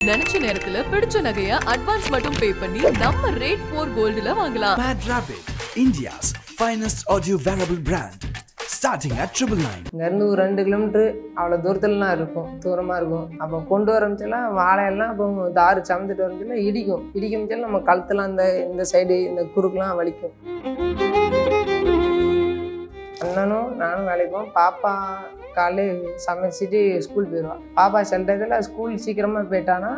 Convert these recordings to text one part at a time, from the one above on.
நினைச்ச நேரத்துல பிடிச்ச நகைய அட்வான்ஸ் மட்டும் பே பண்ணி நம்ம ரேட் 4 கோல்டுல வாங்கலாம். Mad Rapid, India's finest audio wearable brand, starting at 999. இங்கேருந்து ஒரு 2 கிலோமீட்ரு அவ்வளோ தூரத்துலலாம் இருக்கும், தூரமாக இருக்கும். அப்போ கொண்டு வரமிச்செல்லாம் வாழையெல்லாம் அப்போ தாறு சமந்துட்டு வரமிச்செல்லாம் இடிக்கும் நம்ம கழுத்துலாம் இந்த சைடு இந்த குறுக்கெலாம் வலிக்கும். அண்ணனும் நானும் வேலைக்கு போவோம். பாப்பா காலையில் சமைச்சிட்டு ஸ்கூல் போயிடுவான். பாப்பா சில டயத்தில் ஸ்கூல் சீக்கிரமாக போயிட்டானா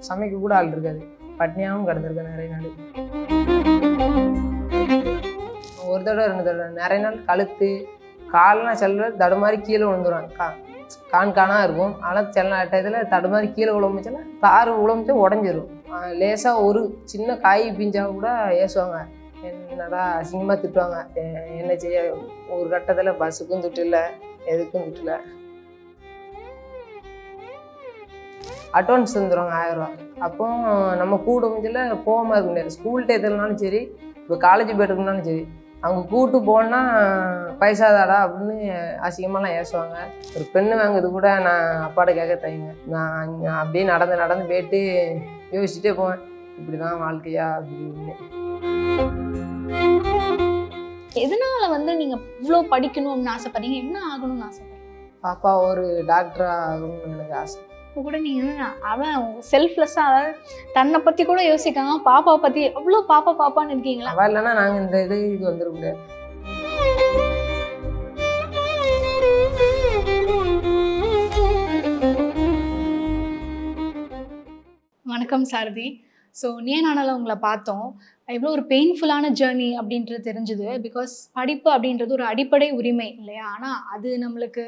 சமைக்க கூட ஆள் இருக்காது. பட்னியாகவும் கிடந்திருக்கேன் நிறைய நாள். ஒரு தடவை 2 தடவை நிறைய நாள் கழுத்து காலெலாம் சில தடுமாறி கீழே விழுந்துருவாங்க. காணாக இருக்கும். ஆனால் சில டயத்தில் தடுமாறி கீழே விழுந்துச்சுன்னா தாறு விழுந்துச்சு உடஞ்சிரும். லேசாக ஒரு சின்ன காய் பிஞ்சா கூட ஏசுவாங்க. என்னடா அசிங்கமாக திட்டுவாங்க. என்ன செய்ய ஒரு கட்டத்தில் பஸ்ஸுக்கும் திட்டில்லை, எதுக்கும் திட்டல. அட்வான்ஸ் தந்துடுவாங்க 1000 ரூபா. அப்போ நம்ம கூட முடிஞ்சல போகாமல் இருக்க முடியாது. ஸ்கூல் டயத்துலனாலும் சரி, இப்போ காலேஜ் போய்ட்டுருக்குனாலும் சரி, அவங்க கூப்பிட்டு போனால் பைசாதாடா அப்படின்னு அசிங்கமாலாம் ஏசுவாங்க. ஒரு பெண்ணு வாங்குறது கூட நான் அப்பாட்ட கேட்க தயங்க. நான் அப்படியே நடந்து போயிட்டு யோசிச்சுட்டே போவேன், இப்படி தான் வாழ்க்கையா அப்படின்னு. எதனால நீங்க இவ்வளோ படிக்கணும்னு ஆசைப்படுறீங்க? என்ன ஆகணும்னு ஆசைப்படுறீங்க? பாப்பா ஒரு டாக்டர் ஆகணும்னு எனக்கு ஆசை. இப்போ கூட நீங்க அவன் செல்ஃப்லெஸ்ஸா, அதாவது தன்னை பத்தி கூட யோசிக்காம பாப்பாவை பத்தி எவ்வளோ பாப்பான்னு இருக்கீங்களா? அவள் இல்லைன்னா நாங்கள் இந்த இதுக்கு வந்துட முடியாது. வணக்கம் சாரதி. ஸோ நேனானால உங்களை பார்த்தோம். எவ்வளோ ஒரு பெயின்ஃபுல்லான ஜேர்னி அப்படின்றது தெரிஞ்சுது. பிகாஸ் படிப்பு அப்படின்றது ஒரு அடிப்படை உரிமை இல்லையா? ஆனால் அது நம்மளுக்கு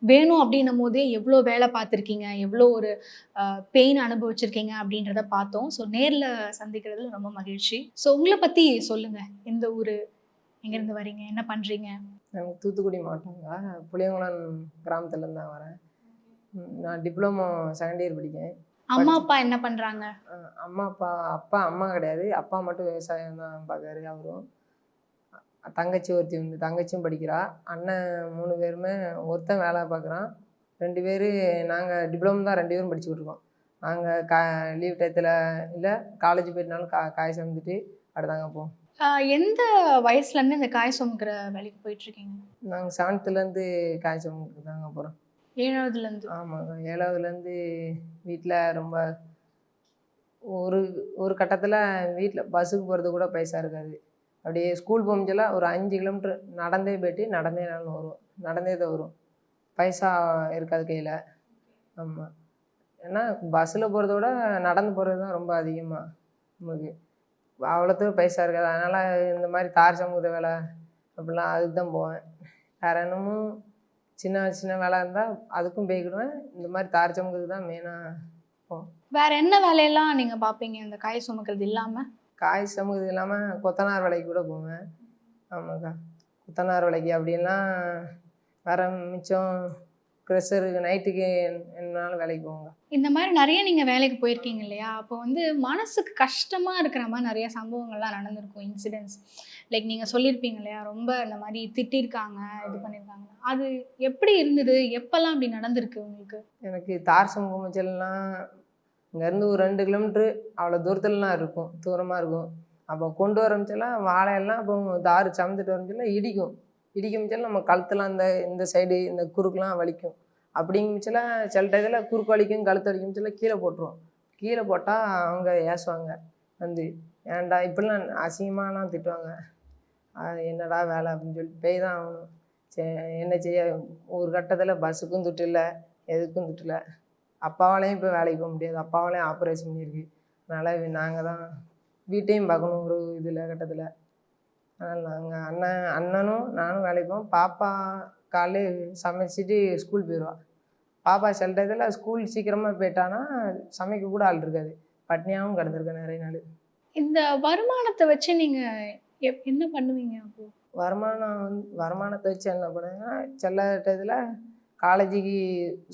வேணும் அப்படின்னும் போதே எவ்வளோ வேலை பார்த்துருக்கீங்க, எவ்வளோ ஒரு பெயின் அனுபவிச்சிருக்கீங்க அப்படின்றத பார்த்தோம். ஸோ நேரில் சந்திக்கிறதுல ரொம்ப மகிழ்ச்சி. ஸோ உங்களை பற்றி சொல்லுங்கள். எந்த ஊர், எங்கேருந்து வரீங்க, என்ன பண்ணுறீங்க? நாங்கள் தூத்துக்குடி மாவட்டங்க, புளியங்குளம் கிராமத்துலேருந்து தான் வரேன். நான் டிப்ளமோ செகண்ட் இயர் படிக்கேன். அம்மா அப்பா என்ன பண்ணுறாங்க? அம்மா கிடையாது. அப்பா மட்டும் விவசாயம் தான் பார்க்காரு. அவரும் தங்கச்சி ஒருத்தி உண்டு, தங்கச்சியும் படிக்கிறா. அண்ணன் 3 பேருமே, ஒருத்தன் வேலை பார்க்குறான். 2 பேர் நாங்கள் டிப்ளமோ தான் 2 பேரும் படிச்சுக்கிட்டு இருக்கோம். நாங்கள் லீவ் டயத்தில் இல்லை காலேஜ் போயிட்டனாலும் காய் சமைச்சிட்டு அடுத்தாங்க போவோம். எந்த வயசுலேருந்து இந்த காய் சுமக்கிற வேலைக்கு போயிட்டுருக்கீங்க? நாங்கள் 7th காய் சமைக்கிறதுக்கு தாங்க போகிறோம். 7வதுலேருந்து? ஆமாங்க. 7வதுலேருந்து வீட்டில் ரொம்ப ஒரு கட்டத்தில் வீட்டில் பஸ்ஸுக்கு போகிறது கூட பைசா இருக்காது. அப்படியே ஸ்கூல் போகும்போதெல்லாம் ஒரு 5 கிலோமீட்டர் நடந்தே போய்ட்டு நடந்தே தான் வரும். பைசா இருக்காது கையில். ஆமாம். ஏன்னா பஸ்ஸில் போகிறத விட நடந்து போகிறது தான் ரொம்ப அதிகமாக நமக்கு. அவ்வளோத்துக்கு பைசா இருக்காது. அதனால் இந்த மாதிரி தார் சமூக வேலை அப்படிலாம் அதுக்கு தான் போவேன். வேறு என்னமும் சின்ன வேலை இருந்தால் அதுக்கும் போய்க்கிடுவேன். இந்த மாதிரி தார் சமூகத்துக்கு தான் மெயினாக போவேன். வேறு என்ன வேலையெல்லாம் நீங்கள் பார்ப்பீங்க இந்த காய் சுமக்கிறது இல்லாமல்? காய் சமூகத்து இல்லாமல் கொத்தனார் வேலைக்கு கூட போவேன். ஆமாக்கா, கொத்தனார் வேலைக்கு அப்படின்லாம் வேறு மிச்சம் ப்ரெஷருக்கு நைட்டுக்கு என்னாலும் வேலைக்கு போவாங்க. இந்த மாதிரி நிறைய நீங்கள் வேலைக்கு போயிருக்கீங்க இல்லையா? அப்போ மனசுக்கு கஷ்டமாக இருக்கிற மாதிரி நிறைய சம்பவங்கள்லாம் நடந்திருக்கும், இன்சிடென்ட்ஸ். லைக் நீங்கள் சொல்லியிருப்பீங்க இல்லையா, ரொம்ப இந்த மாதிரி திட்டிருக்காங்க, இது பண்ணியிருக்காங்க. அது எப்படி இருந்தது? எப்போல்லாம் அப்படி நடந்திருக்கு உங்களுக்கு? எனக்கு தார் சமூகம் வச்சலாம் இங்கேருந்து ஒரு 2 கிலோமீட்ரு அவ்வளோ தூரத்துலலாம் இருக்கும், தூரமாக இருக்கும். அப்போ கொண்டு வரமிச்செல்லாம் வாழையெல்லாம் அப்போ தாறு சமந்துட்டு வரமிச்செல்லாம் இடிக்குமிச்செல்லாம் நம்ம கழுத்துலாம் இந்த சைடு இந்த குறுக்கெலாம் வலிக்கும். அப்படிங்குமிச்செல்லாம் சில டயத்தில் குறுக்கு வலிக்கும், கழுத்து வலிக்குமிச்செல்லாம் கீழே போட்டுருவோம். கீழே போட்டால் அவங்க ஏசுவாங்க. ஏன்டா இப்படிலாம் அசிங்கமாலாம் திட்டுவாங்க. என்னடா வேலை அப்படின்னு சொல்லிட்டு போய் தான் ஆகணும். என்ன செய்ய ஒரு கட்டத்தில் பஸ்ஸுக்கும் திட்டில்லை, எதுக்கும் திட்டலை. அப்பாவாலையும் இப்போ வேலைக்கு போக முடியாது. அப்பாவாலையும் ஆப்ரேஷன் பண்ணியிருக்கு. அதனால் நாங்கள் தான் வீட்டையும் பார்க்கணும் ஒரு கட்டத்தில். அதனால் நாங்கள் அண்ணனும் நானும் வேலைக்கு போவோம். பாப்பா காலையில் சமைச்சிட்டு ஸ்கூல் போயிடுவாள். பாப்பா சில டயத்தில் ஸ்கூல் சீக்கிரமாக போயிட்டானா சமைக்க கூட ஆள் இருக்காது. பட்னியாகவும் கிடந்திருக்கேன் நிறைய நாள். இந்த வருமானத்தை வச்சு நீங்கள் என்ன பண்ணுவீங்க? அப்போ வருமானத்தை வச்சு என்ன பண்ணுவேன்னா, சில டயத்தில் காலேஜுக்கு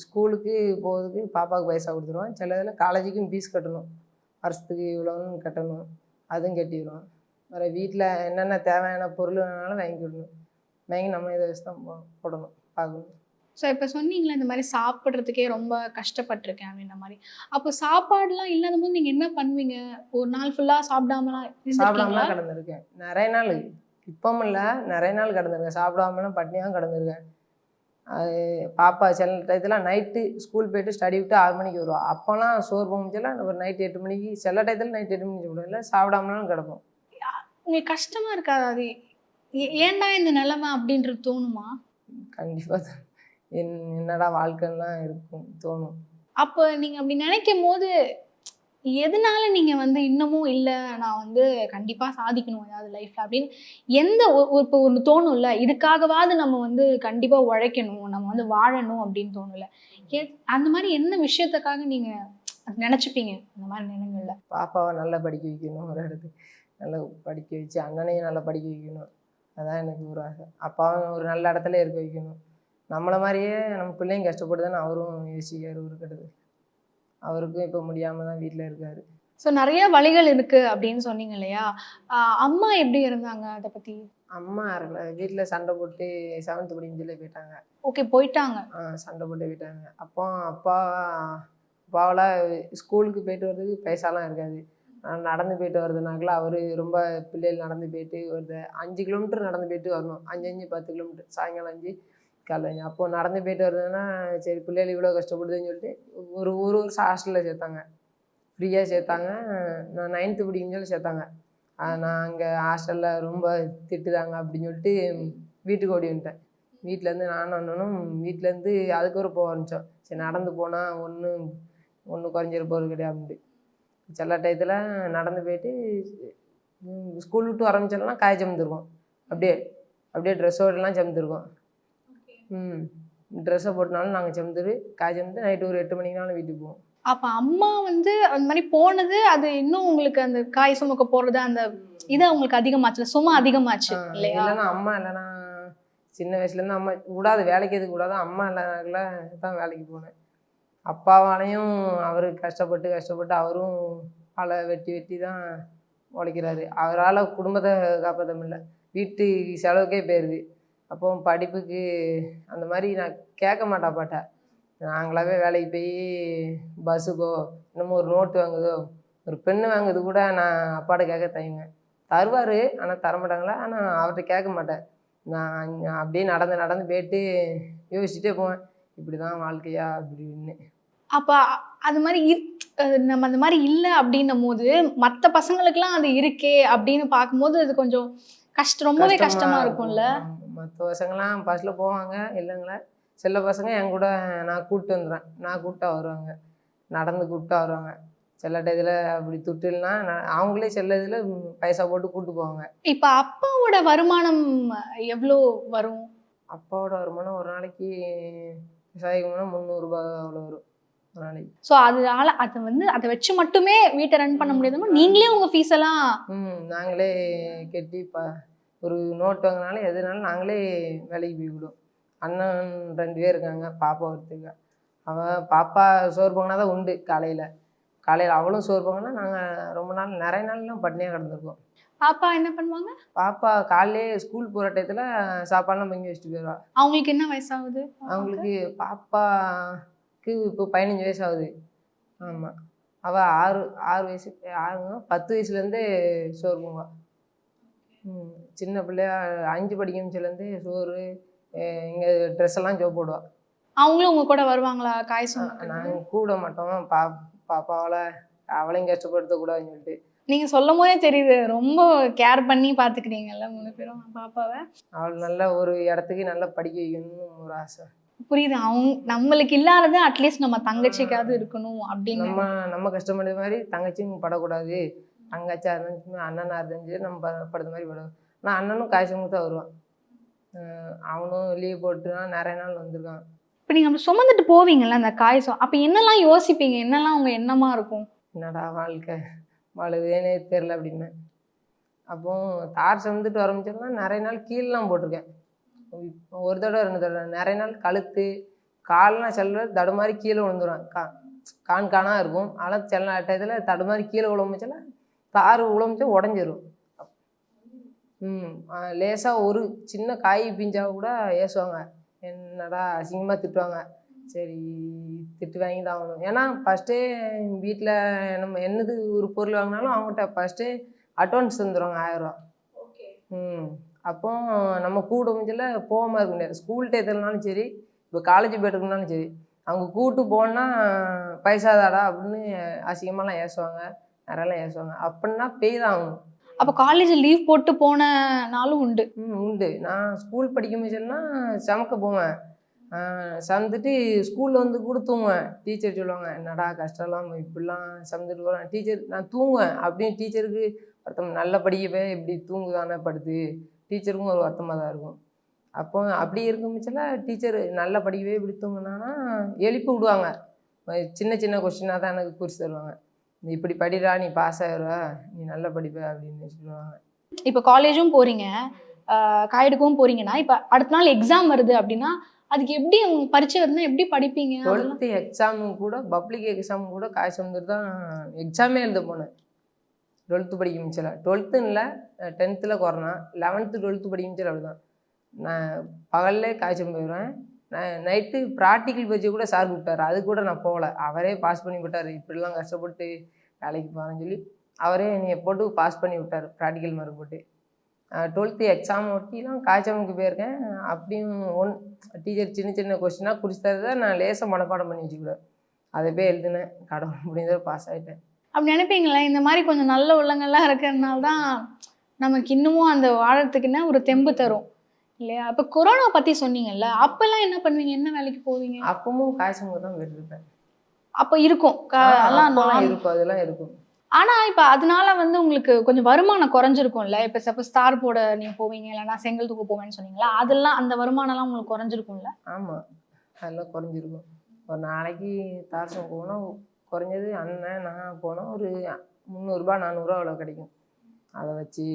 ஸ்கூலுக்கு போகிறதுக்கு பாப்பாவுக்கு பைசா கொடுத்துருவோம். சில இதில் காலேஜுக்கும் ஃபீஸ் கட்டணும், வருஷத்துக்கு இவ்வளோன்னு கட்டணும், அதுவும் கட்டிடுவோம். வேறு வீட்டில் என்னென்ன தேவையான பொருள் வேணாலும் வாங்கி விடணும். வாங்கி நம்ம இதை வச்சு தான் போடணும், பார்க்கணும். ஸோ இப்போ சொன்னீங்களே இந்த மாதிரி சாப்பிட்றதுக்கே ரொம்ப கஷ்டப்பட்டிருக்கேன் அப்படின்ற மாதிரி. அப்போ சாப்பாடுலாம் இல்லாத போது நீங்கள் என்ன பண்ணுவீங்க? ஒரு நாள் ஃபுல்லாக சாப்பிடாமலாம் இருந்திருக்கீங்களா? சாப்பிடாமலாம் கிடந்திருக்கேன் நிறைய நாள். இப்பவும் இல்லை, நிறைய நாள் கிடந்திருக்கேன். சாப்பிடாமலாம் பட்னியாக கிடந்திருக்கேன். அது பாப்பா சில டயத்தில் நைட்டு ஸ்கூல் போயிட்டு ஸ்டடி விட்டு 6 மணிக்கு வருவா. அப்போலாம் சோறு போகும்போதெல்லாம் ஒரு நைட்டு 8 மணிக்கு, சில டயத்தில் நைட்டு 8 மணிக்கு சாப்பிடுவோம். இல்லை சாப்பிடாமலாம் கிடப்போம். உங்களுக்கு கஷ்டமா இருக்காது அது? ஏன்டா இந்த நிலைமை அப்படின்றது தோணுமா? கண்டிப்பாக என்னடா வாழ்க்கைலாம் இருக்கும் தோணும். அப்போ நீங்கள் அப்படி நினைக்கும் போது எதனால நீங்கள் வந்து இன்னமும் இல்லை நான் வந்து கண்டிப்பாக சாதிக்கணும் ஏதாவது லைஃப்பில் அப்படின்னு எந்த இப்போ ஒன்று தோணும்ல, இதுக்காகவாவது நம்ம வந்து கண்டிப்பாக உழைக்கணும், நம்ம வந்து வாழணும் அப்படின்னு தோணும்ல, அந்த மாதிரி என்ன விஷயத்துக்காக நீங்கள் நினச்சிப்பீங்க அந்த மாதிரி நேரங்கள்ல? பாப்பாவை நல்லா படிக்க வைக்கணும், ஒரு இடத்துக்கு நல்லா படிக்க வச்சு அண்ணனையும் நல்லா படிக்க வைக்கணும். அதான் எனக்கு ஒரு ஆசை. அப்பாவும் ஒரு நல்ல இடத்துல இருக்க வைக்கணும். நம்மளை மாதிரியே நம்ம பிள்ளைங்க கஷ்டப்பட்டு தானே அவரும் யோசிக்காரு ஒரு கட்டத்துக்கு. அவருக்கும் இப்போ முடியாமல் தான் வீட்டில் இருக்காரு. ஸோ நிறைய வழிகள் இருக்குது அப்படின்னு சொன்னீங்க இல்லையா? அம்மா எப்படி இருந்தாங்க அதை பற்றி? அம்மா வீட்டில் சண்டை போட்டு 7th படிக்கும் சொல்லி போயிட்டாங்க. ஓகே, போயிட்டாங்க. சண்டை போட்டு போயிட்டாங்க. அப்போ அப்பாவெல்லாம் ஸ்கூலுக்கு போயிட்டு வர்றதுக்கு பைசாலாம் இருக்காது. நடந்து போயிட்டு வர்றதுனாக்கல அவர் ரொம்ப பிள்ளைகள் நடந்து போயிட்டு வருது. 5 கிலோமீட்டர் நடந்து போயிட்டு வரணும். 5 10 கிலோமீட்டர், சாயங்காலம் 5 காலைல 5. அப்போது நடந்து போயிட்டு வருதுன்னா சரி பிள்ளைகள் இவ்வளோ கஷ்டப்படுதுன்னு சொல்லிட்டு ஒரு வருஷம் ஹாஸ்டலில் சேர்த்தாங்க. ஃப்ரீயாக சேர்த்தாங்க. நான் 9th படிக்கும் சொல்லி சேர்த்தாங்க. நான் அங்கே ஹாஸ்டலில் ரொம்ப திட்டுதாங்க அப்படின்னு சொல்லிட்டு வீட்டுக்கு ஓடி வந்துட்டேன். வீட்டிலேருந்து நானும் அண்ணனும் வீட்டிலேருந்து அதுக்கப்புறம் போக ஆரம்பித்தோம். சரி நடந்து போனால் ஒன்றும் குறைஞ்சிட போகிறது கிடையாதுன்ட்டு சில டயத்தில் நடந்து போயிட்டு ஸ்கூல் விட்டு ஆரம்பிச்சோம்னா காய சமந்துருக்கோம். அப்படியே ட்ரெஸ்ஸோடலாம் சமந்துருக்கோம். ட்ரெஸ்ஸை போட்டனாலும் நாங்கள் சமந்துட்டு காய சமந்து நைட்டு ஒரு 8 மணிக்குனாலும் வீட்டுக்கு போவோம். அப்போ அம்மா வந்து அந்த மாதிரி போனது அது இன்னும் உங்களுக்கு அந்த காய் சுமக்க போகிறது அந்த இது அவங்களுக்கு அதிகமாச்சு, சும்மா அதிகமாச்சு இல்லையா? இல்லைன்னா அம்மா இல்லைன்னா சின்ன வயசுலேருந்து அம்மா கூடாது, வேலைக்கு எதுக்கு கூடாது, அம்மா இல்லைனால தான் வேலைக்கு போனேன். அப்பாவாலையும் அவர் கஷ்டப்பட்டு அவரும் ஆளை வெட்டி தான் உழைக்கிறாரு. அவரால் குடும்பத்தை காப்பாற்ற முடியல, வீட்டு செலவுக்கே போயிடுது. அப்போ படிப்புக்கு அந்த மாதிரி நான் கேட்க மாட்டேன் அப்பாட்ட. நாங்களாவே வேலைக்கு போய் பஸ்ஸுக்கோ இன்னமும் ஒரு நோட்டு வாங்குதோ ஒரு பெண்ணு வாங்குறது கூட நான் அப்பாட்ட கேட்க தயங்குவேன். தருவார், ஆனால் தரமாட்டாங்களா. ஆனால் அவர்கிட்ட கேட்க மாட்டேன். நான் அப்படியே நடந்து போயிட்டு யோசிச்சுட்டே போவேன், இப்படி தான் வாழ்க்கையா அப்படின்னு. அப்போ அது மாதிரி நம்ம அந்த மாதிரி இல்லை அப்படின்னும் போது மற்ற பசங்களுக்கெல்லாம் அது இருக்கே அப்படின்னு பார்க்கும்போது அது கொஞ்சம் ரொம்பவே கஷ்டமாக இருக்கும்ல. மற்ற பசங்களாம் பஸ்ஸில் போவாங்க இல்லைங்களா, சில பசங்க என் கூட நான் கூப்பிட்டு வந்துடுவேன், நான் கூப்பிட்டா வருவாங்க, நடந்து கூப்பிட்டா வருவாங்க. சில இதில் அப்படி துட்டுலாம் அவங்களே சில இதில் பைசா போட்டு கூப்பிட்டு போவாங்க. இப்போ அப்பாவோட வருமானம் எவ்வளோ வரும்? அப்பாவோட வருமானம் ஒரு நாளைக்கு விவசாயிக்கு 300 ரூபா அவ்வளோ வரும் ஒரு நாளைக்கு. ஸோ அதனால அதை வச்சு மட்டுமே வீட்டை ரன் பண்ண முடியாதுமா? நீங்களே உங்கள் ஃபீஸ் எல்லாம் நாங்களே கட்டி ஒரு நோட் வாங்கினாலும் எதுனாலும் நாங்களே வேலைக்கு போய்விடுவோம். அண்ணன் 2 பேர் இருக்காங்க, பாப்பா ஒருத்தங்க. அவன் பாப்பா சோறு பொங்கினா தான் உண்டு. காலையில் அவளும் சோறு பொங்கினா நாங்கள் ரொம்ப நாள் நிறைய நாள்லாம் பட்னியாக கிடந்திருக்கோம். பாப்பா என்ன பண்ணுவாங்க? பாப்பா காலையிலே ஸ்கூல் போகிற டயத்தில் சாப்பாடுலாம் பொங்கி வச்சுட்டு போயிடுவா. அவங்களுக்கு என்ன வயசாகுது? அவங்களுக்கு பாப்பாவுக்கு இப்போ 15 வயசு ஆகுது. ஆமாம், அவள் 6 வயசு 10 வயசுலேருந்தே சோறு பொங்குவா. சின்ன பிள்ளையா 5 படிக்கமிச்சிலேருந்து சோறு இங்கே ட்ரெஸ் எல்லாம் ஜோ போடுவா. அவங்களும் உங்க கூட வருவாங்களா காய் சுமக்க? நாங்கள் கூட மாட்டோம். அவளையும் கஷ்டப்படுத்தக்கூடாதுன்னு சொல்லிட்டு. நீங்கள் சொல்லும் போதே தெரியுது ரொம்ப கேர் பண்ணி பார்த்துக்கிறீங்கல்ல 3 பேரும் பாப்பாவை. அவள் நல்ல ஒரு இடத்துக்கு நல்லா படிக்க வைக்கணும்னு ஒரு ஆசை. புரியுது. நம்மளுக்கு இல்லாதது அட்லீஸ்ட் நம்ம தங்கச்சிக்காவது இருக்கணும் அப்படின்னு. நம்ம கஷ்டப்படுற மாதிரி தங்கச்சியும் படக்கூடாது. தங்கச்சியாக இருந்துச்சுமே அண்ணனாக இருந்துச்சு நம்ம படுற மாதிரி படம். ஆனால் அண்ணனும் காய் சுமக்க தான் வருவான். அவனும் லீவ் போட்டுதான் நிறைய நாள் வந்திருக்கான். இப்போ நீங்கள் அப்படி சுமந்துட்டு போவீங்கல்ல அந்த காய் அப்போ என்னெல்லாம் யோசிப்பீங்க? என்னெல்லாம் உங்கள் எண்ணமாக இருக்கும்? என்னடா வாழ்க்கை வாழுதுன்னே தெரில அப்படின்னு. அப்போ தார் சுமந்துட்டு ஆரம்பிச்சோம்னா நிறைய நாள் கீழெலாம் போட்டிருக்கேன். ஒரு தடவை 2 தடவை நிறைய நாள் கழுத்து கால்லாம் செல்ல தடுமாறி கீழே விழுந்துடும். காணா இருக்கும். ஆனால் சில டயத்தில் தடுமாறி கீழே விழுந்துச்சுன்னா தார் விழுந்துச்சா உடஞ்சிரும். லேசாக ஒரு சின்ன காய் பிஞ்சா கூட ஏசுவாங்க, என்னடா அசிங்கமாக திட்டுவாங்க. சரி திட்டு வாங்கி தான் ஆகணும். ஏன்னா ஃபஸ்ட்டே வீட்டில் நம்ம என்னது ஒரு பொருள் வாங்கினாலும் அவங்ககிட்ட ஃபஸ்ட்டே அட்வான்ஸ் தந்துடுவாங்க 1000 ரூபா. அப்போ நம்ம கூட முடிஞ்சல போகாமல் இருக்க முடியாது. ஸ்கூல் டயத்துலனாலும் சரி, இப்போ காலேஜ் போய்ட்டுருக்கனாலும் சரி, அவங்க கூப்பிட்டு போனால் பைசா தாடா அப்படின்னு அசிங்கமாலாம் ஏசுவாங்க, நிறையலாம் ஏசுவாங்க. அப்படின்னா பேய் தான் ஆகணும். அப்போ காலேஜ் லீவ் போட்டு போன நாளும் உண்டு. உண்டு. நான் ஸ்கூல் படிக்கும் போதெல்லாம் சமைக்க போவேன். சமைத்துட்டு ஸ்கூலில் வந்து கூட தூங்குவேன். டீச்சர் சொல்லுவாங்க, என்னடா கஷ்டம்லாம் இப்படிலாம் சமைத்துட்டு போகிறேன். டீச்சர் நான் தூங்குவேன் அப்படின்னு டீச்சருக்கு வருத்தம். நல்ல படிக்கவே இப்படி தூங்குதானே படுத்து டீச்சருக்கும் ஒரு வருத்தமாக தான் இருக்கும். அப்போ அப்படி இருக்கும் பட்சத்தில் டீச்சர் நல்லா படிக்கவே இப்படி தூங்குனான்னா எழுப்பி விடுவாங்க. சின்ன சின்ன கொஸ்டினாக தான் எனக்கு குறித்து தருவாங்க. நீ இப்படி படிடா, நீ பாஸ் ஆகிடுவ, நீ நல்லா படிப்ப அப்படின்னு சொல்லுவாங்க. இப்போ காலேஜும் போகிறீங்க, காய்டுக்கும் போகிறீங்கன்னா, இப்போ அடுத்த நாள் எக்ஸாம் வருது அப்படின்னா அதுக்கு எப்படி உங்களுக்கு பரீட்சை வருதுன்னா எப்படி படிப்பீங்க? 12th எக்ஸாமும் கூட பப்ளிக் எக்ஸாம் கூட காய் சுமந்துட்டு தான் எக்ஸாமே எழுத போனேன். 12th படிக்க முடிச்சல. 12th இல்லை 10th கொரோனா, 11th 12th படிக்க முடிச்சல. அப்படிதான் நான் பகல்லே காய்ச்சல் போயிடுவேன். நான் நைட்டு ப்ராக்டிக்கல் பரிட்சை கூட சார் கூப்பிட்டார். அது கூட நான் போகல. அவரே பாஸ் பண்ணி விட்டார். இப்படிலாம் கஷ்டப்பட்டு வேலைக்கு போகிறேன்னு சொல்லி அவரே என்னை போட்டு பாஸ் பண்ணி விட்டார், ப்ராக்டிக்கல் மார்க் போட்டு. 12th எக்ஸாம் ஒட்டிலாம் காய்ச்சலுக்கு போயிருக்கேன். அப்படியும் டீச்சர் சின்ன சின்ன கொஸ்டினாக குறித்து தரதை நான் லேசாக மனப்பாடம் பண்ணி வச்சுக்கூடாது. அதை போய் எழுதினேன். கடவுள் முடிஞ்சதை பாஸ் ஆகிட்டேன். அப்படி நினைப்பீங்களா? இந்த மாதிரி கொஞ்சம் நல்ல உள்ளங்கள்லாம் இருக்கிறதுனால தான் நமக்கு இன்னமும் அந்த வாழறதுக்குன்னா ஒரு தெம்பு தரும் இல்லையா? இப்போ கொரோனா பற்றி சொன்னீங்கல்ல, அப்போல்லாம் என்ன பண்ணுவீங்க? என்ன வேலைக்கு போவீங்க? அப்பவும் காய்ச்சலுக்கு தான் போயிருப்பேன். அப்போ இருக்கும் இருக்கும், அதெல்லாம் இருக்கும். ஆனால் இப்போ அதனால வந்து உங்களுக்கு கொஞ்சம் வருமானம் குறைஞ்சிருக்கும்ல. இப்போ சப்போஸ் ஸ்டார் போட நீங்கள் போவீங்க, இல்லைன்னா செங்கல் தூக்க போவேன்னு சொன்னீங்களா, அதெல்லாம் அந்த வருமானம்லாம் உங்களுக்கு குறைஞ்சிருக்கும்ல? ஆமாம், அதெல்லாம் குறைஞ்சிருக்கும். ஒரு நாளைக்கு தாரசம் போனால் குறைஞ்சது அண்ணன் நான் போனால் ஒரு 300 400 அவ்வளோ கிடைக்கும். அதை வச்சு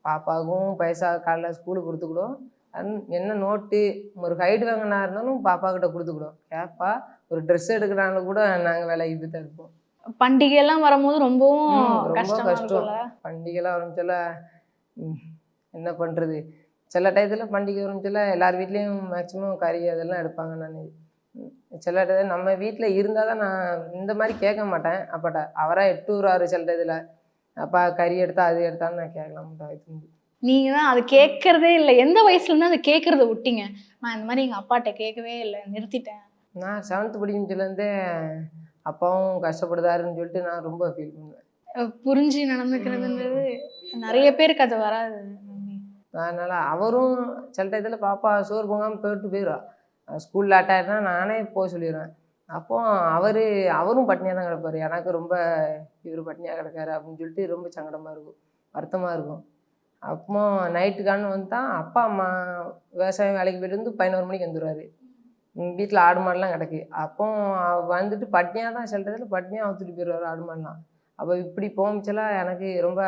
பாப்பாவுக்கும் பைசா காலைல ஸ்கூலுக்கு கொடுத்துக்கிடும். என்ன நோட்டு ஒரு கைடு வாங்கினா இருந்தாலும் பாப்பாக்கிட்ட கொடுத்துக்கிடும். கேப்பா ஒரு ட்ரெஸ் எடுக்கிறாலும் கூட நாங்கள் வேலைக்கு போய் தான் இருப்போம். பண்டிகைலாம் வரும்போது ரொம்பவும் ரொம்ப கஷ்டம். பண்டிகைலாம் ஆரம்பிச்சால என்ன பண்ணுறது, சில டயத்தில் பண்டிகை ஆரம்பிச்சால எல்லார் வீட்லேயும் மேக்ஸிமம் கறி அதெல்லாம் எடுப்பாங்க. நான் சில டயத்தில் நம்ம வீட்டில் இருந்தால் தான் நான் இந்த மாதிரி கேட்க மாட்டேன். அப்பாட்ட அவராக 8 வருவார் சில டயத்தில். அப்பா கறி எடுத்தா அது எடுத்தான்னு நான் கேட்கலாம் மாட்டேன். நீங்கள் தான் அது கேட்குறதே இல்லை. எந்த வயசுலேருந்து அதை கேட்குறத விட்டீங்க? நான் இந்த மாதிரி எங்கள் அப்பாட்ட கேட்கவே இல்லை, நிறுத்திட்டேன். நான் 7th படிக்கிறதுலேருந்தே அப்பாவும் கஷ்டப்படுதாருன்னு சொல்லிட்டு நான் ரொம்ப ஃபீல் பண்ணுவேன். புரிஞ்சு நடந்துக்கிறதுன்றது நிறைய பேருக்கு அது வராது. அதனால் அவரும் சில டயத்தில் பாப்பா சோறு பொங்காமல் போயிடுவா. ஸ்கூலில் லேட்டாகிடுனா நானே போக சொல்லிடுவேன். அப்போ அவரும் பட்னியாக தான் கிடப்பார். எனக்கு ரொம்ப இவர் பட்னியாக கிடக்காரு அப்படின்னு சொல்லிட்டு ரொம்ப சங்கடமாக இருக்கும், வருத்தமாக இருக்கும். அப்போ நைட்டுக்கான வந்துட்டான் அப்பா அம்மா விவசாயம் வேலைக்கு போய்ட்டு வந்து 11 மணிக்கு வந்துடுவார். வீட்டில் ஆடு மாடுலாம் கிடக்கு. அப்போ வந்துட்டு பட்னியாக தான் சில இடத்துல பட்னியாக அவுத்துட்டு போயிடுவார் ஆடு மாடுலாம். அப்போ இப்படி போமிச்சலாம் எனக்கு ரொம்ப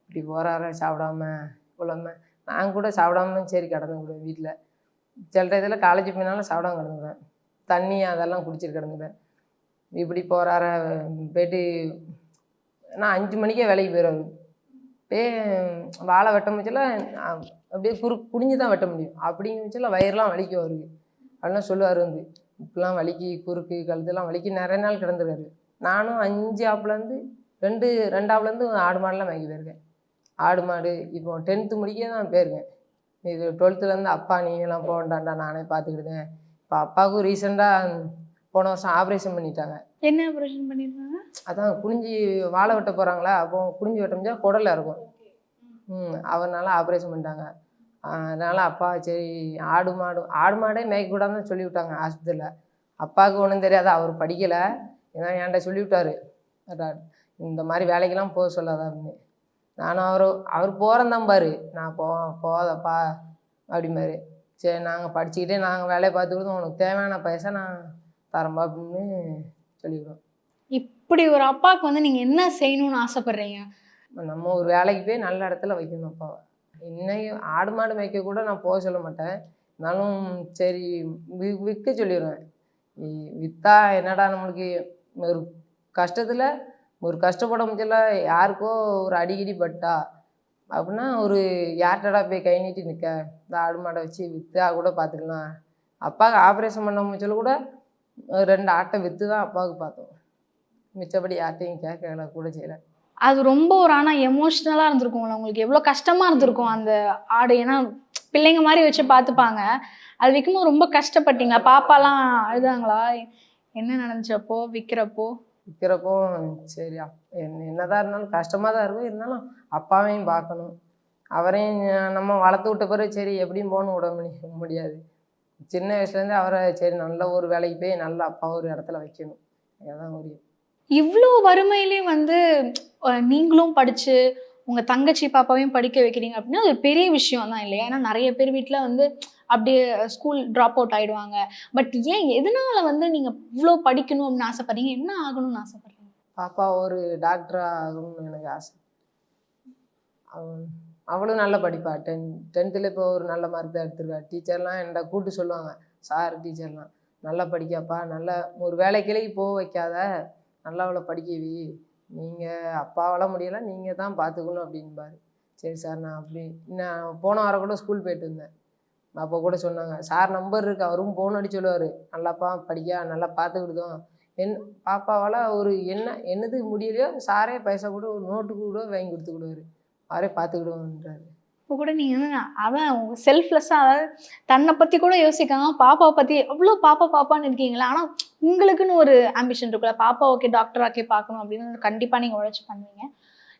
இப்படி போகிறார சாப்பிடாம இவ்வளோமே. நான் கூட சாப்பிடாமலும் சரி கிடந்துக்கிடுவேன் வீட்டில். சில டயத்தில் காலேஜ் போயினாலும் சாப்பிடாம கிடந்துக்குவேன். தண்ணி அதெல்லாம் குடிச்சிட்டு கிடந்துக்குவேன். இப்படி போகிறார போய்ட்டு நான் 5 மணிக்கே வேலைக்கு போயிடுவார். அப்படியே வாழை வெட்ட முடிச்சலாம் அப்படியே குடிஞ்சு தான் வெட்ட முடியும். அப்படிங்க வச்சலாம் வயிறுலாம் வலிக்கும் அவருக்கு. அப்படிலாம் சொல்லுவார். இப்படிலாம் வலிக்கு குறுக்கு கழுத்துலாம் வலிக்கு நிறைய நாள் கிடந்துருக்காரு. நானும் 5 ஆப்புலேருந்து 2 ஆப்புலேருந்து ஆடு மாடுலாம் வாங்கி போயிருக்கேன். ஆடு மாடு இப்போ 10th முடிக்க தான் போயிருக்கேன். இது 12thலேருந்து அப்பா நீங்களாம் போக வேண்டாண்டா நானே பார்த்துக்கிட்டேன். இப்போ அப்பாவுக்கும் ரீசெண்டாக போன வருஷம் ஆப்ரேஷன் பண்ணிட்டாங்க. என்ன ஆப்ரேஷன் பண்ணியிருந்தாங்க? அதான் குனிஞ்சி வாழை வெட்ட போகிறாங்களா, அப்போ குனிஞ்சி வெட்ட முடிஞ்சால் குடலில் இருக்கும். அவனால ஆப்ரேஷன் பண்ணிட்டாங்க. அதனால் அப்பா சரி ஆடு மாடே மேய்க்கக்கூடாதுன்னு சொல்லி விட்டாங்க ஹாஸ்பிட்டலில். அப்பாவுக்கு ஒன்றும் தெரியாது, அவர் படிக்கலை. ஏன்னா என்கிட்ட சொல்லி விட்டார், இந்த மாதிரி வேலைக்கெல்லாம் போக சொல்லாத அப்படின்னு. நானும் அவர் போகிறந்தான் பாரு, நான் போகாதப்பா அப்படிம்பாரு. சரி நாங்கள் படிச்சுக்கிட்டே நாங்கள் வேலையை பார்த்துக்கிட்டு உனக்கு தேவையான பைசா நான் தரம்பா அப்படின்னு சொல்லிவிடுவோம். இப்படி ஒரு அப்பாவுக்கு வந்து நீங்கள் என்ன செய்யணும்னு ஆசைப்பட்றீங்க? நம்ம ஒரு வேலைக்கு போய் நல்ல இடத்துல வைக்கணும் அப்பாவை. இன்னையும் ஆடு மாடு மேய்க்க கூட நான் போக சொல்ல மாட்டேன். இருந்தாலும் சரி விற்க சொல்லிடுவேன். விற்றா என்னடா நம்மளுக்கு ஒரு கஷ்டத்தில் ஒரு கஷ்டப்பட முடியல, யாருக்கோ ஒரு அடிக்கடி பட்டா அப்படின்னா ஒரு யார்கிட்டடா போய் கை நீட்டி நிற்க, இந்த ஆடு மாடை வச்சு விற்றா கூட பார்த்துக்கலாம், அப்பாவுக்கு ஆப்ரேஷன் பண்ண முச்சல கூட 2 ஆட்டை விற்று தான் அப்பாவுக்கு பார்த்தோம். மிச்சப்படி யார்ட்டையும் கேட்கல, கூட செய்யல. அது ரொம்ப ஒரு ஆனால் எமோஷ்னலாக இருந்திருக்கும்ல உங்களுக்கு, எவ்வளோ கஷ்டமாக இருந்திருக்கும் அந்த ஆடு. ஏன்னா பிள்ளைங்க மாதிரி வச்சு பார்த்துப்பாங்க. அது விற்கும்போது ரொம்ப கஷ்டப்பட்டீங்களா? பாப்பாலாம் அழுதாங்களா? என்ன நடந்துச்சு அப்போ விற்கிறப்போ? விற்கிறப்போ சரி என்னதான் இருந்தாலும் கஷ்டமாக தான் இருக்கும். இருந்தாலும் அப்பாவையும் பார்க்கணும், அவரையும் நம்ம வளர்த்து விட்ட பிறகு சரி எப்படியும் போகணும் விட முடியாது. சின்ன வயசுலேருந்து அவரை சரி நல்ல ஒரு வேலைக்கு போய் நல்ல அப்பா ஒரு இடத்துல வைக்கணும், அதுதான் ஒரு. இவ்வளோ வறுமையிலையும் வந்து நீங்களும் படித்து உங்கள் தங்கச்சி பாப்பாவையும் படிக்க வைக்கிறீங்க அப்படின்னா அது ஒரு பெரிய விஷயம் தான் இல்லையா? ஏன்னா நிறைய பேர் வீட்டில் வந்து அப்படியே ஸ்கூல் ட்ராப் அவுட் ஆகிடுவாங்க. பட் ஏன் எதனால வந்து நீங்கள் இவ்வளோ படிக்கணும் அப்படின்னு ஆசைப்படுறீங்க? என்ன ஆகணும்னு ஆசைப்படுறீங்க? பாப்பா ஒரு டாக்டர் ஆகணும்னு எனக்கு ஆசை. அவளும் நல்லா படிப்பா. 10th இப்போ ஒரு நல்ல மார்க் தான் எடுத்திருக்கா. டீச்சர்லாம் என்கிட்ட கூப்பிட்டு சொல்லுவாங்க, சார் டீச்சர்லாம் நல்லா படிக்காப்பா, நல்லா ஒரு வேலைக்கிளைக்கு போக வைக்காத, நல்லா அவளை படிக்க வை, நீங்கள் அப்பாவால் முடியலை நீங்கள் தான் பார்த்துக்கணும் அப்படின்பாரு. சரி சார். நான் போன வாரம் கூட ஸ்கூல் போயிட்டு இருந்தேன். அப்போ கூட சொன்னாங்க, சார் நம்பர் இருக்குது, அவரும் ஃபோன் அடிச்சு சொல்லுவார், நல்லாப்பா படிக்க நல்லா பார்த்துக்கிடுதோம். பாப்பாவால் ஒரு என்னது முடியலையோ சாரே பைசா கூட ஒரு நோட்டு கூட வாங்கி கொடுத்துக்கிடுவார், அவரே பார்த்துக்கிடுவோன்றாரு. இப்போ கூட நீங்கள் வந்து அதான் செல்ஃப்லெஸ்ஸாக, அதாவது தன்னை பற்றி கூட யோசிக்காம பாப்பாவை பற்றி எவ்வளோ பாப்பான்னு இருக்கீங்களா? ஆனால் உங்களுக்குன்னு ஒரு ஆம்பிஷன் இருக்குல்ல, பாப்பா ஓகே டாக்டர் ஆக்கி பார்க்கணும் அப்படின்னு கண்டிப்பாக நீங்கள் உழைச்சி பண்ணுவீங்க.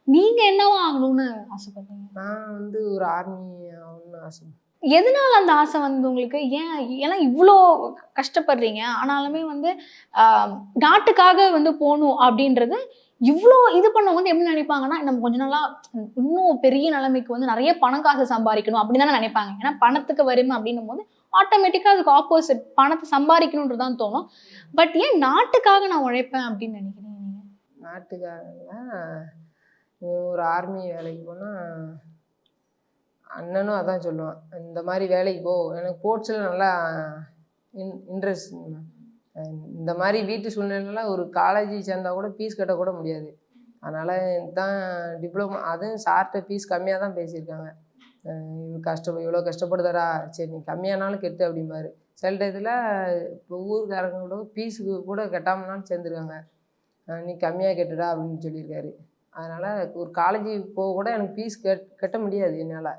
நீங்கள் என்னவா ஆகணும்னு ஆசைப்படுறீங்க? நான் வந்து ஒரு ஆர்மி ஆகணும்னு ஆசை. எதனால அந்த ஆசை வந்து உங்களுக்கு? ஏன்னா இவ்வளோ கஷ்டப்படுறீங்க ஆனாலுமே வந்து நாட்டுக்காக வந்து போகணும் அப்படின்றது இவ்வளோ இது பண்ணவங்க வந்து எப்படி நினைப்பாங்கன்னா, நம்ம கொஞ்ச நாளா இன்னும் பெரிய நிலைமைக்கு வந்து நிறைய பணம் காசு சம்பாதிக்கணும் அப்படின்னு தானே நினைப்பாங்க. ஏன்னா பணத்துக்கு வறுமை அப்படின்னும் போது ஆட்டோமேட்டிக்காக அதுக்கு ஆப்போசிட் பணத்தை சம்பாதிக்கணுன்றதான் தோணும். பட் ஏன் நாட்டுக்காக நான் உழைப்பேன் அப்படின்னு நினைக்கிறீங்க நீங்க? நாட்டுக்காகனா ஒரு ஆர்மி வேலைக்கு போனால் அண்ணனும் அதான் சொல்லுவான், இந்த மாதிரி வேலைக்கு போ, எனக்கு ஸ்போர்ட்ஸில் நல்லா இன்ட்ரெஸ்ட். இந்த மாதிரி வீட்டு சூழ்நிலைலாம் ஒரு காலேஜ் சேர்ந்தால் கூட ஃபீஸ் கட்ட கூட முடியாது. அதனால் தான் டிப்ளமோ, அதுவும் சார்கிட்ட ஃபீஸ் கம்மியாக தான் பேசியிருக்காங்க. இவ்வளோ கஷ்டப்படுதாரா, சரி நீ கம்மியானாலும் கெட்டு அப்படிம்பாரு. சில டயத்தில் இப்போ ஊருக்காரங்க கூட ஃபீஸுக்கு கூட கட்டாமனாலும் சேர்ந்துருக்காங்க, நீ கம்மியாக கெட்டுடா அப்படின்னு சொல்லியிருக்காரு. அதனால் ஒரு காலேஜ் போக கூட எனக்கு ஃபீஸ் கட்ட முடியாது என்னால்.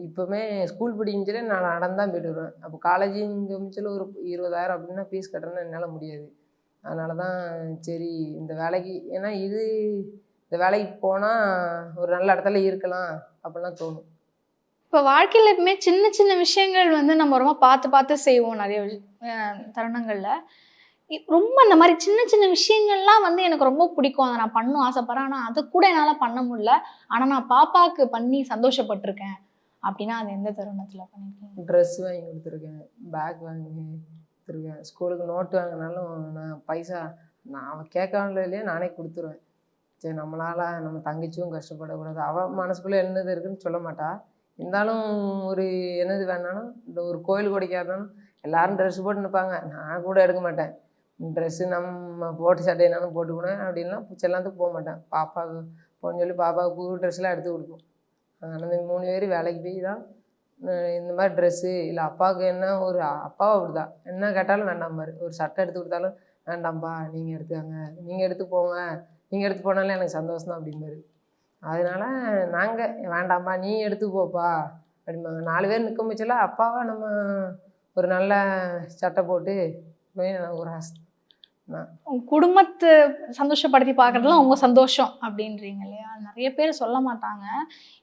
இப்போவுமே ஸ்கூல் படிக்கும்போதே நான் நடந்தான் போய்ட்டு வருவேன். அப்போ காலேஜுங்க மிச்சத்தில் ஒரு 20,000 அப்படின்னா ஃபீஸ் கட்டணும்னா என்னால் முடியாது. அதனால தான் சரி இந்த வேலைக்கு, ஏன்னா இந்த வேலைக்கு போனால் ஒரு நல்ல இடத்துல இருக்கலாம் அப்படிலாம் தோணும். இப்போ வாழ்க்கையில் எப்பவுமே சின்ன சின்ன விஷயங்கள் வந்து நம்ம ரொம்ப பார்த்து செய்வோம் நிறைய தருணங்களில். ரொம்ப இந்த மாதிரி சின்ன சின்ன விஷயங்கள்லாம் வந்து எனக்கு ரொம்ப பிடிக்கும், அதை நான் பண்ணணும் ஆசைப்படுறேன். ஆனால் அது கூட என்னால் பண்ண முடியல. ஆனால் நான் பாப்பாவுக்கு பண்ணி சந்தோஷப்பட்டிருக்கேன் அப்படின்னா அது எந்த தருணத்தில் பண்ணியிருக்கீங்க? ட்ரெஸ் வாங்கி கொடுத்துருக்கேன், பேக் வாங்கி கொடுத்துருக்கேன், ஸ்கூலுக்கு நோட்டு வாங்கினாலும் நான் பைசா அவன் கேட்காமல இல்லையா நானே கொடுத்துருவேன். சரி நம்மளால் நம்ம தங்கச்சியும் கஷ்டப்படக்கூடாது, அவன் மனசுக்குள்ளே என்னது இருக்குதுன்னு சொல்ல மாட்டா. இருந்தாலும் ஒரு என்னது வேணாலும் இந்த ஒரு கோயில் கொடைக்காக இருந்தாலும் எல்லோரும் ட்ரெஸ் போட்டு நிற்பாங்க, நான் கூட எடுக்க மாட்டேன். ட்ரெஸ்ஸு நம்ம போட்டு சட்டைனாலும் போட்டுக்கூடேன் அப்படின்லாம் எல்லாத்துக்கும் போக மாட்டேன். பாப்பாவுக்கு போன்னு சொல்லி பாப்பாவுக்கு புது ட்ரெஸ்லாம் எடுத்து கொடுப்போம். ஆனால் இந்த 3 பேர் வேலைக்கு போய் தான் இந்த மாதிரி ட்ரெஸ்ஸு இல்லை அப்பாவுக்கு என்ன ஒரு அப்பாவும் அப்படி தான், என்ன கேட்டாலும் வேண்டாம் பாரு. ஒரு சட்டை எடுத்து கொடுத்தாலும் வேண்டாம்ப்பா நீங்கள் எடுத்துக்காங்க, நீங்கள் எடுத்து போங்க, நீங்கள் எடுத்து போனாலும் எனக்கு சந்தோஷம் தான் அப்படிம்பாரு. அதனால நாங்கள் வேண்டாம்ப்பா நீ எடுத்து போப்பா அப்படிம்பாங்க. 4 பேர் நிற்க முச்சல அப்பாவை நம்ம ஒரு நல்ல சட்டை போட்டு போய் எனக்கு ஒரு ஆசை. குடும்பத்தை சந்தோஷப்படுத்தி பார்க்கறதுலாம் உங்க சந்தோஷம் அப்படின்றீங்க இல்லையா? நிறைய பேர் சொல்ல மாட்டாங்க.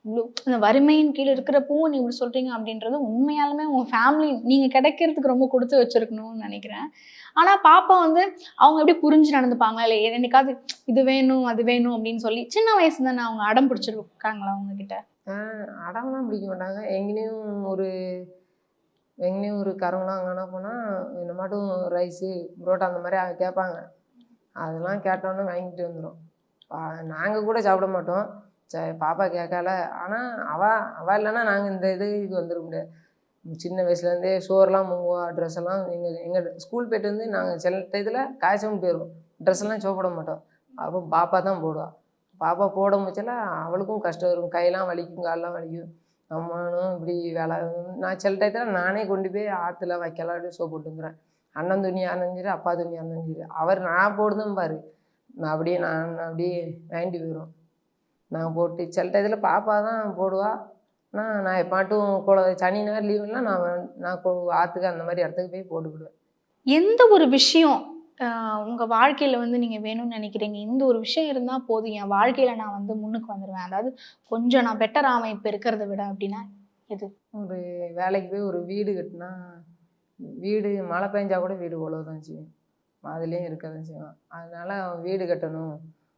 இவ்வளோ இந்த வறுமையின் கீழே இருக்கிறப்பவும் நீ இப்படி சொல்றீங்க அப்படின்றது உண்மையாலுமே உங்க ஃபேமிலி நீங்க கிடைக்கிறதுக்கு ரொம்ப கொடுத்து வச்சிருக்கணும்னு நினைக்கிறேன். ஆனா பாப்பா வந்து அவங்க எப்படி புரிஞ்சு நடந்துப்பாங்களா, இல்லை என்னைக்காவது இது வேணும் அது வேணும் அப்படின்னு சொல்லி சின்ன வயசு தானே அவங்க அடம் பிடிச்சிருக்காங்களா அவங்க கிட்ட? அடம்லாம் பிடிக்க மாட்டாங்க. எங்கேயும் ஒரு கருங்கலாம் அங்கேனா போனால் இந்த மாட்டும் ரைஸு புரோட்டா அந்த மாதிரி கேட்பாங்க. அதெல்லாம் கேட்டோன்னே வாங்கிட்டு வந்துடும். நாங்கள் கூட சாப்பிட மாட்டோம். பாப்பா கேட்கல, ஆனால் அவள் இல்லைன்னா நாங்கள் இந்த இதுக்கு வந்துட முடியாது. சின்ன வயசுலேருந்தே சோறுலாம் முங்குவா, ட்ரெஸ் எல்லாம் எங்கள் ஸ்கூல் போய்ட்டு வந்து நாங்கள் சில இதில் காய்ச்சலும் போயிடுவோம், ட்ரெஸ் எல்லாம் சோப்பிட மாட்டோம். அப்போ பாப்பா தான் போடுவாள். பாப்பா போட முச்சல அவளுக்கும் கஷ்டம் இருக்கும், கையெல்லாம் வலிக்கும் காலெலாம் வலிக்கும். நம்மளும் இப்படி வேலை நான் சில டயத்தில் நானே கொண்டு போய் ஆற்றுல வைக்கலாம் அப்படி சோப்பு போட்டு வந்துடுறேன். அண்ணன் துணியாக இருந்தாலும் சரி, அப்பா துணியாக இருந்தாலும் சரி, அவர் நான் போடுதும் பாரு, நான் அப்படியே வாங்கிட்டு போயிடும். நான் போட்டு சில டயத்தில் பாப்பா தான் போடுவா. நான் எப்பாட்டும் சனி நேரம் லீவுலாம் நான் ஆற்றுக்கு அந்த மாதிரி இடத்துக்கு போய் போட்டுக்கிடுவேன். எந்த ஒரு விஷயம் உங்கள் வாழ்க்கையில் வந்து நீங்கள் வேணும்னு நினைக்கிறீங்க, இந்த ஒரு விஷயம் இருந்தால் போதும் என் வாழ்க்கையில் நான் வந்து முன்னுக்கு வந்துடுவேன், அதாவது கொஞ்சம் நான் பெட்டர் ஆவேன் இப்போ இருக்கிறத விட அப்படின்னா எது? ஒரு வேலைக்கு போய் ஒரு வீடு கட்டினா, வீடு மழை பெஞ்சா கூட வீடு உழவு தான் செய்யும், அதுலேயும் இருக்க தான் செய்வான். அதனால் வீடு கட்டணும்,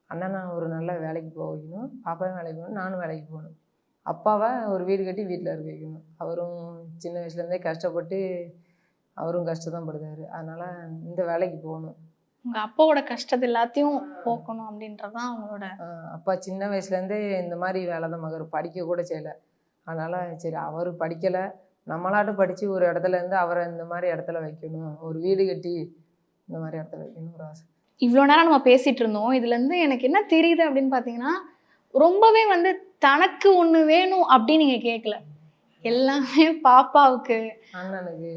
அண்ணனை ஒரு நல்ல வேலைக்கு போக வைக்கணும், பாப்பாவும் வேலைக்கு போகணும், நானும் வேலைக்கு போகணும், அப்பாவை ஒரு வீடு கட்டி வீட்டில் இருக்க வைக்கணும். அவரும் சின்ன வயசுலேருந்தே கஷ்டப்பட்டு அவரும் கஷ்டம் தான் படுதாரு. அதனால் இந்த வேலைக்கு போகணும். உங்கள் அப்பாவோட கஷ்டத்தை எல்லாத்தையும் போக்கணும் அப்படின்றதான் அவங்களோட. அப்பா சின்ன வயசுலேருந்தே இந்த மாதிரி வேலை தான் மகர், படிக்க கூட செய்யலை. அதனால் சரி அவர் படிக்கலை, நம்மளாட்டும் படித்து ஒரு இடத்துல இருந்து அவரை இந்த மாதிரி இடத்துல வைக்கணும், ஒரு வீடு கட்டி இந்த மாதிரி இடத்துல வைக்கணும் ஒரு ஆசை. இவ்வளோ நேரம் நம்ம பேசிகிட்டு இருந்தோம், இதுலேருந்து எனக்கு என்ன தெரியுது அப்படின்னு பார்த்தீங்கன்னா, ரொம்பவே வந்து தனக்கு ஒன்று வேணும் அப்படின்னு நீங்கள் கேட்கல, எல்லாமே பாப்பாவுக்கு, அண்ணனுக்கு,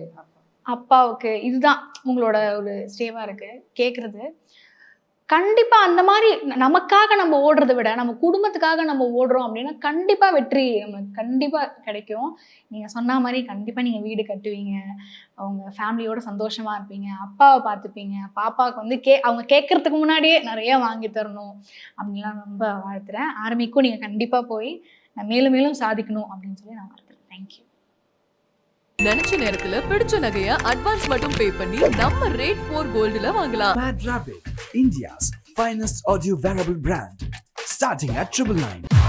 அப்பாவுக்கு, இதுதான் உங்களோட ஒரு ஸ்டேவாக இருக்குது கேட்குறது. கண்டிப்பாக அந்த மாதிரி நமக்காக நம்ம ஓடுறதை விட நம்ம குடும்பத்துக்காக நம்ம ஓடுறோம் அப்படின்னா கண்டிப்பாக வெற்றி நமக்கு கண்டிப்பாக கிடைக்கும். நீங்கள் சொன்ன மாதிரி கண்டிப்பாக நீங்கள் வீடு கட்டுவீங்க, அவங்க ஃபேமிலியோட சந்தோஷமாக இருப்பீங்க, அப்பாவை பார்த்துப்பீங்க, பாப்பாவுக்கு வந்து அவங்க கேட்குறதுக்கு முன்னாடியே நிறைய வாங்கி தரணும் அப்படின்லாம் ரொம்ப வாழ்த்துறேன். ஆர்மிக்கும் நீங்கள் கண்டிப்பாக போய் நான் மேலும் மேலும் சாதிக்கணும் அப்படின்னு சொல்லி நான் வாழ்த்துறேன். தேங்க்யூ. நினைச்ச நேரத்துல பிடிச்ச நகைய அட்வான்ஸ் மட்டும் பே பண்ணி நம்ம ரேட் 4 கோல்டுல வாங்கலாம். Mad Rabbit, India's finest audio wearable brand, starting at 999.